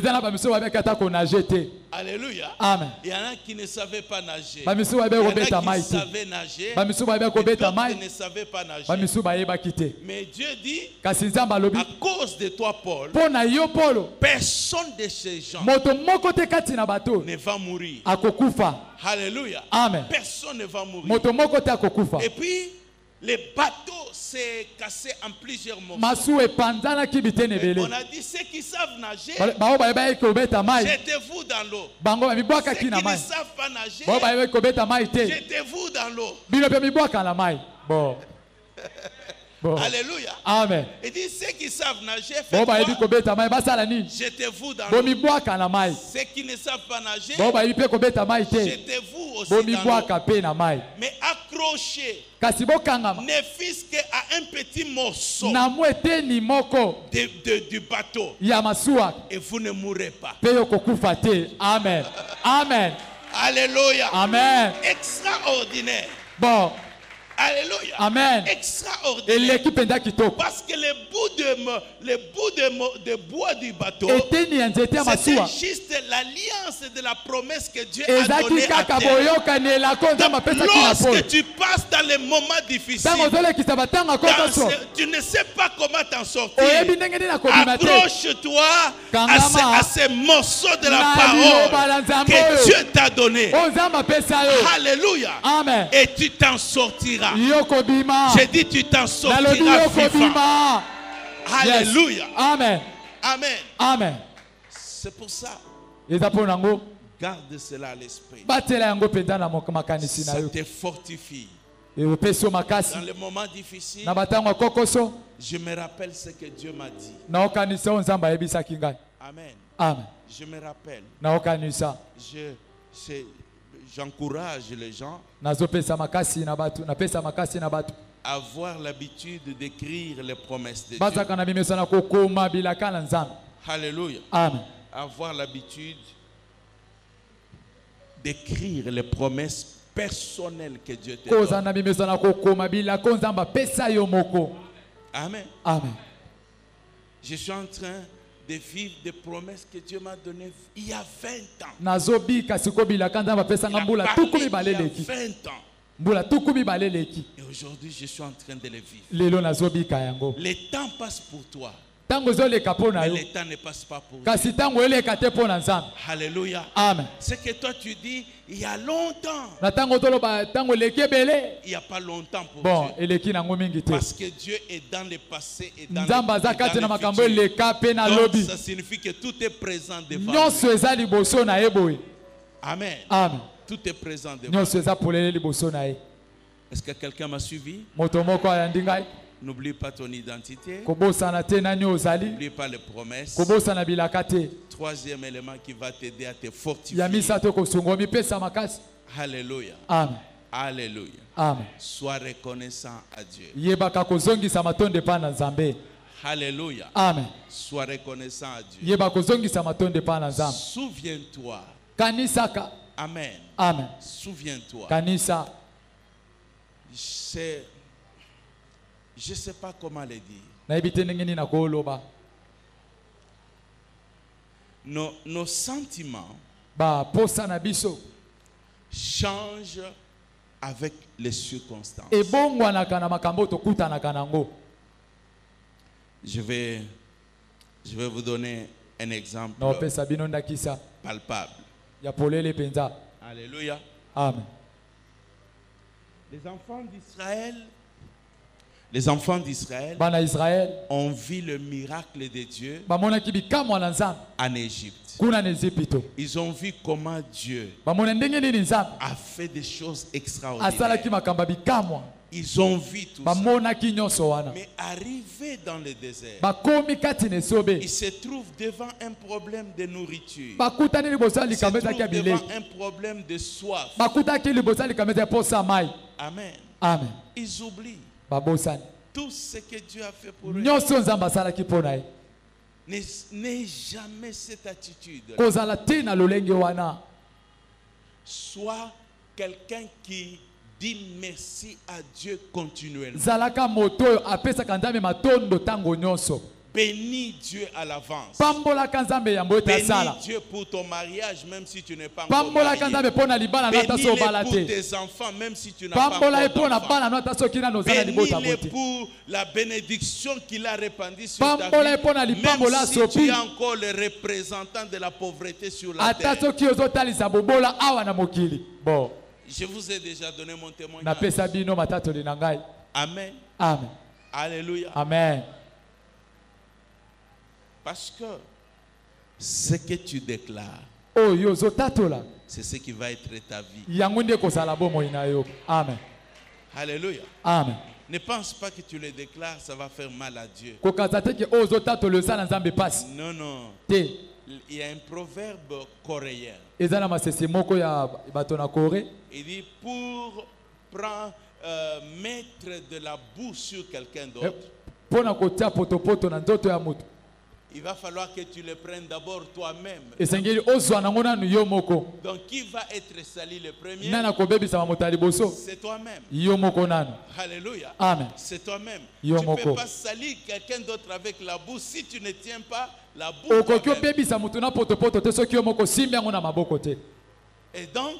Alléluia. Amen. Il y en a qui ne savaient pas nager. Il y en a qui savaient nager. D'autres ne savaient pas nager. Mais Dieu dit, à cause de toi, Paul, personne de ces gens ne va mourir. Alléluia. Amen. Personne ne va mourir. Et puis, les bateaux s'est cassé en plusieurs morceaux. On a dit ceux qui savent nager, jetez-vous dans l'eau. Ceux qui ne savent pas nager, jetez-vous dans l'eau. Bon. Alléluia. Amen. Il dit ceux qui savent nager, jetez-vous dans l'eau. Ceux qui ne savent pas nager, jetez-vous aussi dans l'eau. Mais accrochez, ne fût-ce qu'à un petit morceau du bateau, et vous ne mourrez pas. Amen. Amen. Alléluia. Amen. Extraordinaire. Bon. Alléluia. Amen. Extraordinaire. Parce que le bout de bois du bateau, c'était juste l'alliance de la promesse que Dieu a donnée à terre. Lorsque tu passes dans les moments difficiles, tu ne sais pas comment t'en sortir. Accroche-toi à ces morceaux de la parole que Dieu t'a donné. Alléluia. Amen. Et tu t'en sortiras. J'ai dit tu t'en sortiras vivant. Alléluia. Amen. Amen. Amen. C'est pour ça. Garde cela à l'esprit. Ça te fortifie. Dans les moments difficiles, je me rappelle ce que Dieu m'a dit. Amen. Amen. Je me rappelle. J'encourage les gens à avoir l'habitude d'écrire les promesses de Dieu. Alléluia. Amen. Avoir l'habitude d'écrire les promesses personnelles que Dieu te donne. Amen. Amen. Je suis en train de vivre des promesses que Dieu m'a données il y a 20 ans. Il y a 20 ans. Et aujourd'hui, je suis en train de les vivre. Le temps passe pour toi. Mais le temps ne passe pas pour Dieu. Alléluia. Amen. C'est que toi tu dis, il y a longtemps. Il n'y a pas longtemps pour Dieu. Parce que Dieu est dans le passé et dans le futur. Donc ça signifie que tout est présent devant lui. Amen. Amen. Tout est présent devant lui. Est-ce que quelqu'un m'a suivi? N'oublie pas ton identité. N'oublie pas les promesses. Troisième élément qui va t'aider à te fortifier. Alléluia. Amen. Alléluia. Amen. Sois reconnaissant à Dieu. Alléluia. Amen. Sois reconnaissant à Dieu. Souviens-toi. Amen. Amen. Souviens-toi. Je ne sais pas comment le dire. Nos sentiments changent avec les circonstances. Je vais vous donner un exemple palpable. Alléluia. Amen. Les enfants d'Israël ont vu le miracle de Dieu en Égypte. Ils ont vu comment Dieu a fait des choses extraordinaires. Ils ont vu tout ça. Mais arrivé dans le désert, ils se trouvent devant un problème de nourriture. Ils se trouvent devant un problème de soif. Amen. Amen. Ils oublient tout ce que Dieu a fait pour eux. N'aie jamais cette attitude. Sois quelqu'un qui dit merci à Dieu continuellement. Bénis Dieu à l'avance. Bénis Dieu pour ton mariage même si tu n'es pas encore marié. Bénis-le pour tes enfants même si tu n'as pas encore d'enfants. Bénis-le pour la bénédiction qu'il a répandue sur ta vie. Même si tu es encore le représentant de la pauvreté sur la terre. Je vous ai déjà donné mon témoignage. Amen. Amen. Alléluia. Amen. Parce que ce que tu déclares, c'est ce qui va être ta vie. Amen. Alléluia. Amen. Ne pense pas que tu le déclares, ça va faire mal à Dieu. Non, non. Il y a un proverbe coréen. Il dit pour mettre de la boue sur quelqu'un d'autre, il va falloir que tu le prennes d'abord toi-même. Donc qui va être sali le premier? C'est toi-même. Alléluia. Amen. C'est toi-même. Tu ne peux pas salir quelqu'un d'autre avec la boue si tu ne tiens pas la boue toi-même. Et donc,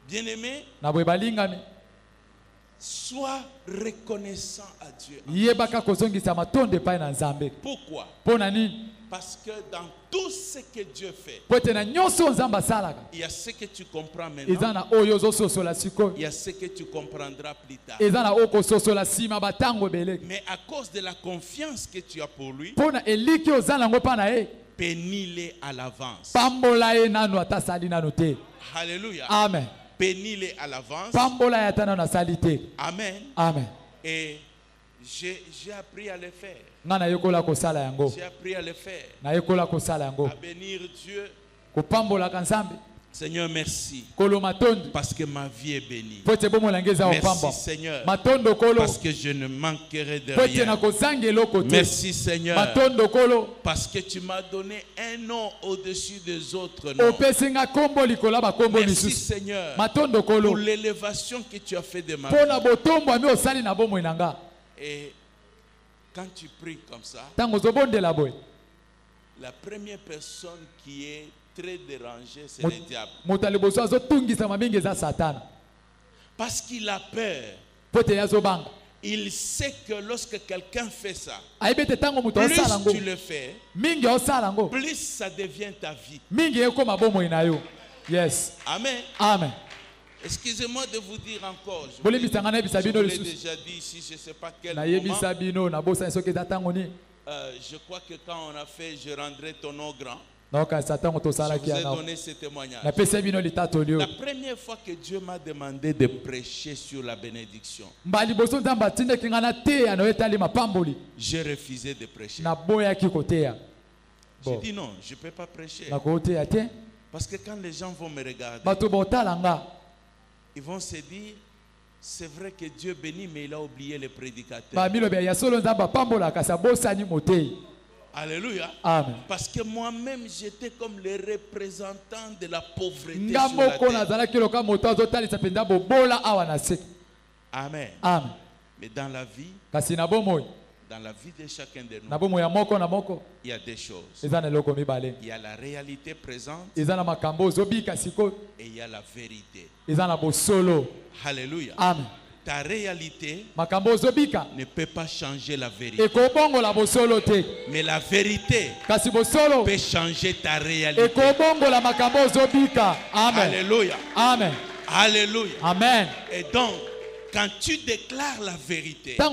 bien-aimé, sois reconnaissant à Dieu. Pourquoi? Parce que dans tout ce que Dieu fait, il y a ce que tu comprends maintenant, il y a ce que tu comprendras plus tard. Mais à cause de la confiance que tu as pour lui, bénis-les à l'avance. Alléluia. Amen. Bénis-les à l'avance. Amen. Amen. Et j'ai appris à le faire. J'ai appris à le faire. À bénir Dieu. Seigneur, merci. Parce que ma vie est bénie. Merci Seigneur. Parce que je ne manquerai de rien. Merci Seigneur. Parce que tu m'as donné un nom au-dessus des autres noms. Merci Seigneur. Pour l'élévation que tu as fait de ma vie. Et quand tu pries comme ça, la première personne qui est très dérangée, c'est le diable. Parce qu'il a peur. il sait que lorsque quelqu'un fait ça, plus tu le fais, plus ça devient ta vie. Yes. Amen. Amen. Excusez-moi de vous dire encore. Je vous l'ai déjà dit ici, je ne sais pas quel moment. Je crois que quand on a fait, je rendrai ton nom grand. Je vous ai donné ce témoignage. La première fois que Dieu m'a demandé de prêcher sur la bénédiction, j'ai refusé de prêcher. J'ai dit non, je ne peux pas prêcher. Parce que quand les gens vont me regarder, ils vont se dire, c'est vrai que Dieu bénit, mais il a oublié les prédicateurs. Alléluia. Amen. Parce que moi-même, j'étais comme le représentant de la pauvreté sur la terre. Amen. Amen. Mais dans la vie de chacun de nous, il y a des choses. Il y a la réalité présente et il y a la vérité. Alléluia. Amen. Ta réalité ne peut pas changer la vérité. Mais la vérité peut changer ta réalité. Alléluia. Amen. Alléluia. Amen. Et donc, quand tu déclares la vérité, ta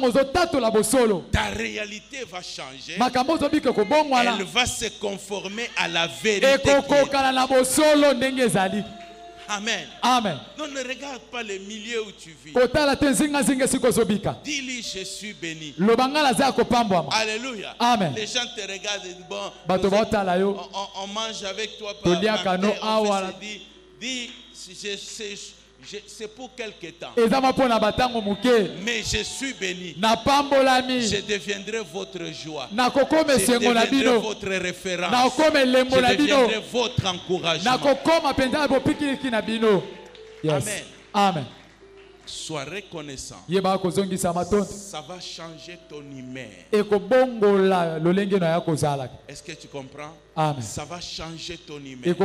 réalité va changer. Elle va se conformer à la vérité. Amen. Amen. Non, ne regarde pas les milieux où tu vis. Dis-lui, je suis béni. Alléluia. Amen. Les gens te regardent et disent, bon, on mange avec toi. Dis, c'est pour quelque temps. Mais je suis béni. Je deviendrai votre joie. Je deviendrai votre référence. Je deviendrai votre encouragement. Amen. Amen. Sois reconnaissant. Ça va changer ton humeur. Est-ce que tu comprends? Amen. Ça va changer ton humeur.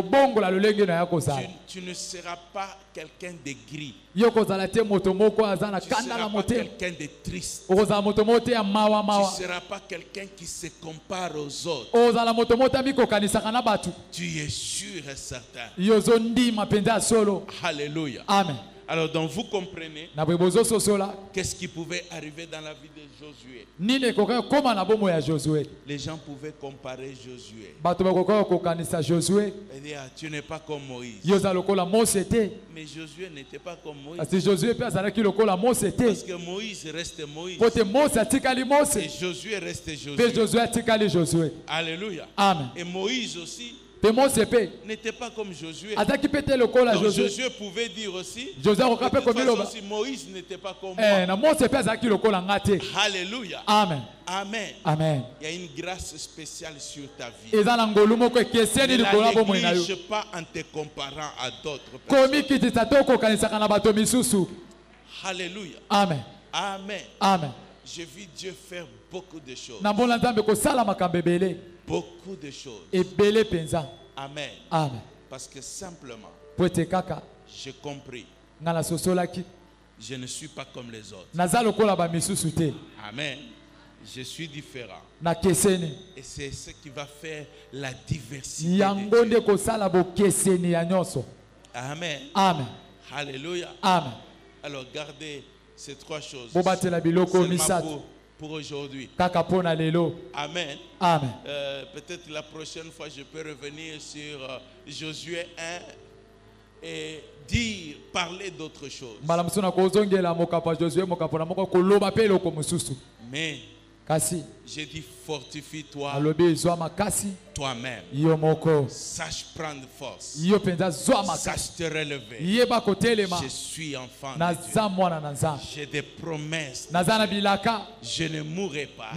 Tu ne seras pas quelqu'un de gris. Tu ne seras pas quelqu'un de triste. Tu ne seras pas quelqu'un qui se compare aux autres. Tu es sûr et certain. Alléluia. Amen. Alors donc vous comprenez qu'est-ce qui pouvait arriver dans la vie de Josué. Les gens pouvaient comparer Josué. Et dire, tu n'es pas comme Moïse. Mais Josué n'était pas comme Moïse. Parce que Moïse reste Moïse. Et Josué reste Josué. Alléluia. Amen. Et Moïse aussi n'était pas comme Josué. Donc Josué pouvait dire aussi, Moïse n'était pas comme moi. Alléluia. Amen. Amen. Amen. Il y a une grâce spéciale sur ta vie. Ne la néglige pas en te comparant à d'autres personnes. Alléluia. Amen. Amen. Amen. J'ai vu Dieu faire beaucoup de choses. Beaucoup de choses. Amen. Amen. Parce que simplement, j'ai compris. Je ne suis pas comme les autres. Amen. Je suis différent. Et c'est ce qui va faire la diversité. Amen. Amen. Alléluia. Amen. Alors gardez ces trois choses. Pour aujourd'hui. Amen. Amen. Peut-être la prochaine fois, je peux revenir sur Josué 1 et parler d'autre chose. Mais j'ai dit fortifie-toi toi-même. Sache prendre force. Sache te relever. Je suis enfant de Dieu. J'ai des promesses. Je ne mourrai pas.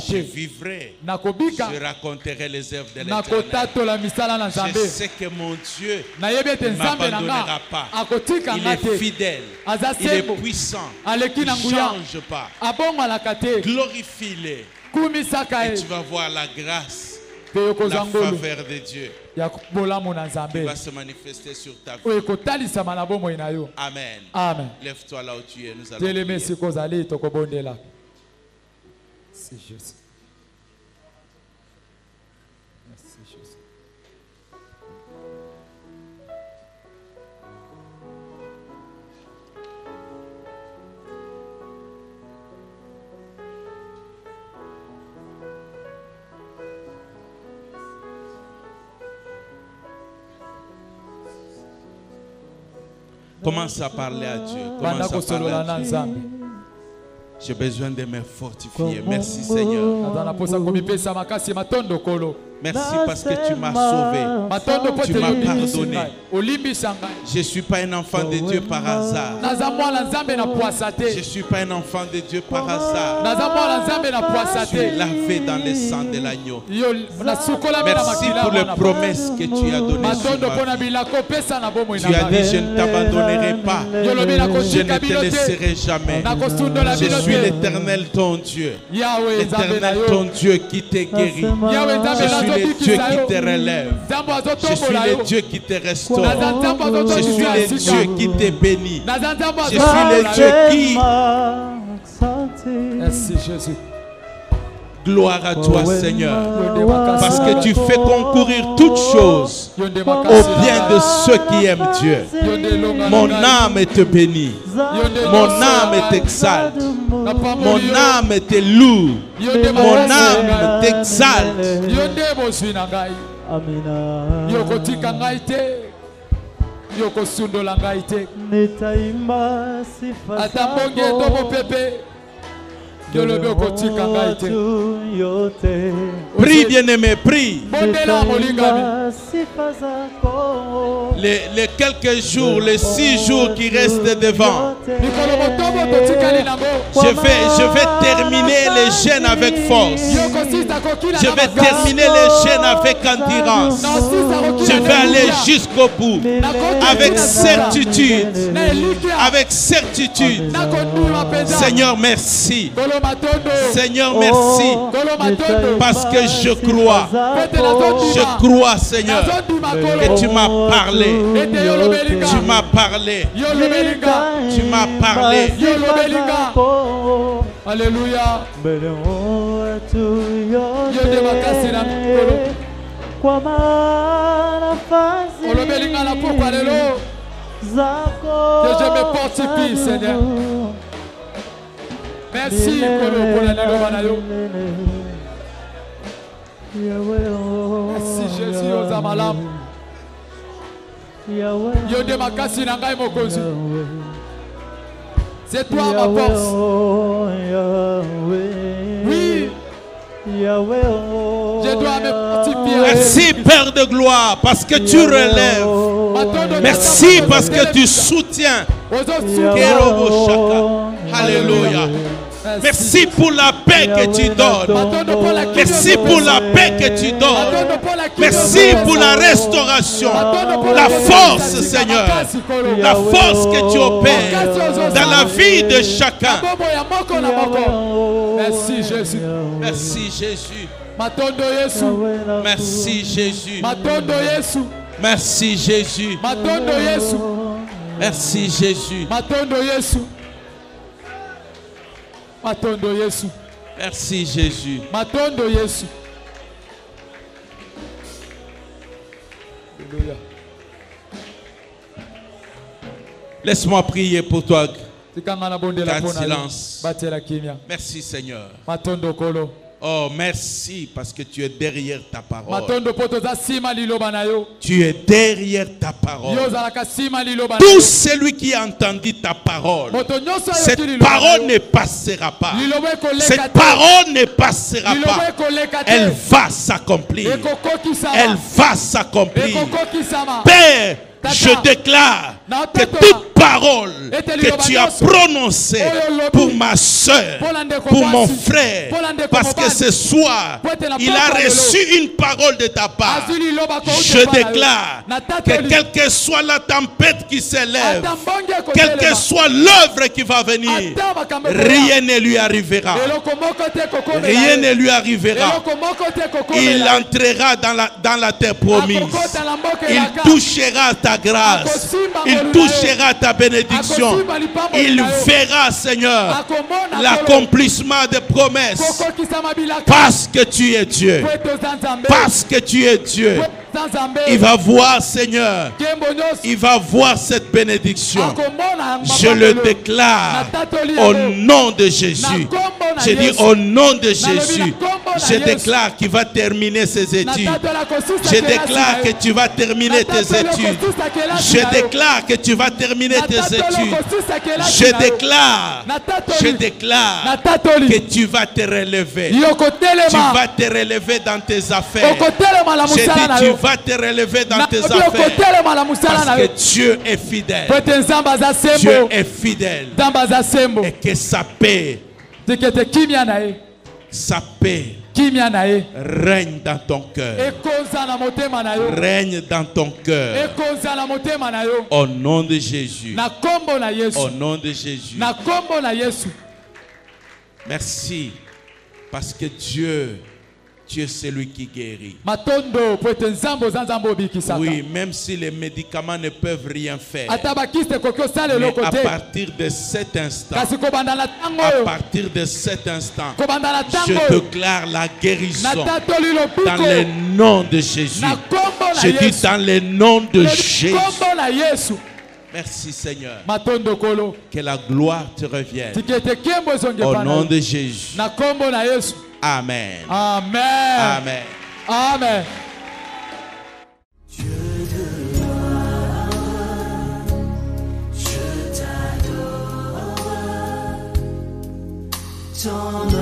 Je vivrai. Je raconterai les œuvres de l'Éternel. Je sais que mon Dieu ne m'abandonnera pas. Il est fidèle. Il est puissant. Il ne change pas. Glorifie-le. Et tu vas voir la grâce la faveur de Dieu qui va se manifester sur ta vie. Amen. Amen. Lève-toi là où tu es, nous allons prier. C'est juste. Merci Jésus. Commence à parler à Dieu. Commence à parler à Dieu. J'ai besoin de me fortifier. Merci Seigneur. Merci parce que tu m'as sauvé. Tu m'as pardonné. Je ne suis pas un enfant de Dieu par hasard. Je ne suis pas un enfant de Dieu par hasard. Je suis lavé dans le sang de l'agneau. Merci pour les promesses que tu as données sur ma vie. Tu as dit, je ne t'abandonnerai pas. Je ne te laisserai jamais. Je suis l'Éternel ton Dieu. L'Éternel ton Dieu qui t'est guéri. Je suis le Dieu qui te relève. Je suis le Dieu qui te restaure. Je suis le Dieu qui te bénit. Je suis le Dieu qui... Merci Jésus. Gloire à toi Seigneur, parce que tu fais concourir toutes choses au bien de ceux qui aiment Dieu. Mon âme te bénit, mon âme t'exalte, mon âme te loue, mon âme t'exalte. Prie, bien-aimé, prie. Les quelques jours, les 6 jours qui restent devant, je vais terminer les jeûnes avec force. Je vais terminer les jeûnes avec endurance. Je vais aller jusqu'au bout avec certitude. Avec certitude. Seigneur, merci. Seigneur, merci. Parce que je crois. Je crois, Seigneur, que tu m'as parlé. Tu m'as parlé. Tu m'as parlé. Alléluia. Que je me fortifie, Seigneur. Merci Merci Jésus aux amalam. C'est toi ma force. Oui. Je dois me fortifier. Merci Père de gloire parce que tu relèves. Merci parce que tu soutiens. Alléluia. Merci pour la paix que tu donnes. Merci pour la paix que tu donnes. Merci pour la restauration. La force, Seigneur. La force que tu opères dans la vie de chacun. Merci Jésus. Merci Jésus. Merci Jésus. Merci Jésus. Merci Jésus. Merci Jésus. Laisse-moi prier pour toi. Garde silence. Merci Seigneur. Oh, merci parce que tu es derrière ta parole. Tu es derrière ta parole. Tout celui qui a entendu ta parole, cette parole ne passera pas. Cette parole ne passera pas. Elle va s'accomplir. Elle va s'accomplir. Père, je déclare que toute parole que tu as prononcée pour ma soeur, pour mon frère, parce que ce soir, il a reçu une parole de ta part. Je déclare que quelle que soit la tempête qui s'élève, quelle que soit l'œuvre qui va venir, rien ne lui arrivera. Rien ne lui arrivera. Il entrera dans la terre promise. Il touchera ta grâce. Il touchera ta bénédiction. Il verra, Seigneur, l'accomplissement des promesses. Parce que tu es Dieu. Parce que tu es Dieu. Il va voir, Seigneur, il va voir cette bénédiction. Je le déclare au nom de Jésus. Je dis au nom de Jésus. Je déclare qu'il va terminer ses études. Je déclare que tu vas terminer tes études. Je déclare que tu vas terminer tes études. Je déclare que tu vas te relever. Tu vas te relever dans tes affaires. Je dis tu vas te relever dans tes affaires. Parce que Dieu est fidèle. Dieu est fidèle. Et que sa paix règne dans ton cœur. Règne dans ton cœur. Au nom de Jésus. Au nom de Jésus. Merci. Parce que Dieu est celui qui guérit. Oui, même si les médicaments ne peuvent rien faire. Mais à partir de cet instant, je déclare la guérison dans le nom de Jésus. Je dis dans le nom de Jésus. Merci Seigneur. Que la gloire te revienne. Au nom de Jésus. Amen. Amen. Amen. Amen. Je t'adore.